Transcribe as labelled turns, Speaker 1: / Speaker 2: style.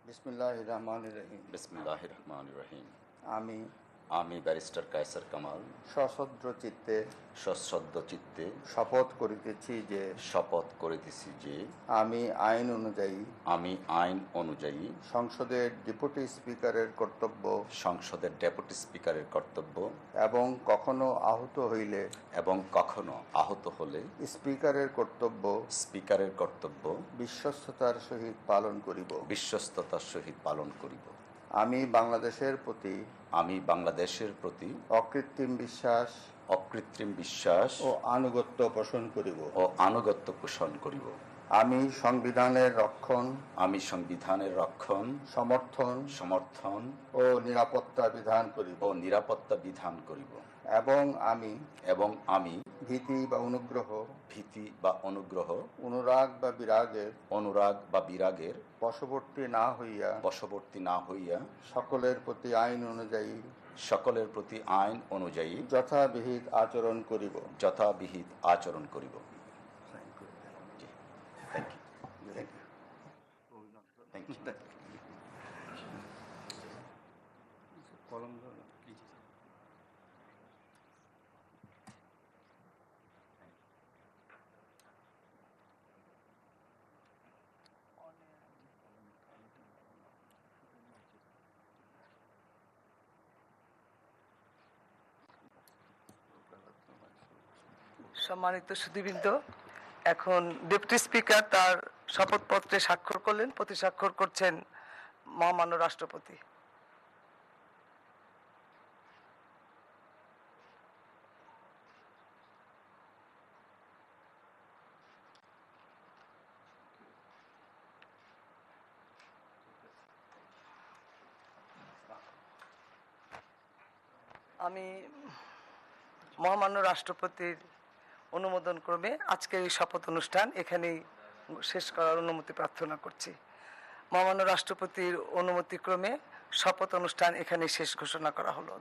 Speaker 1: বিসমিল্লাহির রহমানির রহিম।
Speaker 2: বিসমিল্লাহির রহমানির রহিম।
Speaker 1: আমি
Speaker 2: আমি ব্যারিস্টার কায়সার কামাল
Speaker 1: সশ্রদ্ধ চিত্তে
Speaker 2: সশ্রদ্ধ চিত্তে
Speaker 1: শপথ করিতেছি যে
Speaker 2: শপথ করিতেছি যে
Speaker 1: আমি আইন অনুযায়ী
Speaker 2: আমি আইন অনুযায়ী
Speaker 1: সংসদের ডেপুটি স্পিকারের কর্তব্য
Speaker 2: সংসদের ডেপুটি স্পিকারের কর্তব্য
Speaker 1: এবং কখনো আহত হইলে স্পিকারের কর্তব্য বিশ্বস্ততার সহিত
Speaker 2: বিশ্বস্ততার সহিত পালন করিব।
Speaker 1: আমি বাংলাদেশের প্রতি অকৃত্রিম বিশ্বাস ও আনুগত্য পোষণ করিব। আমি সংবিধানের রক্ষণ সমর্থন ও নিরাপত্তা বিধান করিব এবং আমি ভীতি বা অনুগ্রহ অনুরাগ বা বিরাগের বশবর্তী না হইয়া সকলের প্রতি আইন অনুযায়ী যথাবিহিত আচরণ করিব।
Speaker 3: সম্মানিত সুধীবৃন্দ, এখন ডেপুটি স্পিকার তার শপথপত্রে স্বাক্ষর করলেন। প্রতি স্বাক্ষর করছেন মহামান্য রাষ্ট্রপতি। আমি মহামান্য রাষ্ট্রপতির অনুমোদন ক্রমে আজকের এই শপথ অনুষ্ঠান এখানেই শেষ করার অনুমতি প্রার্থনা করছি। মহামান্য রাষ্ট্রপতির অনুমতি ক্রমে শপথ অনুষ্ঠান এখানেই শেষ ঘোষণা করা হলো।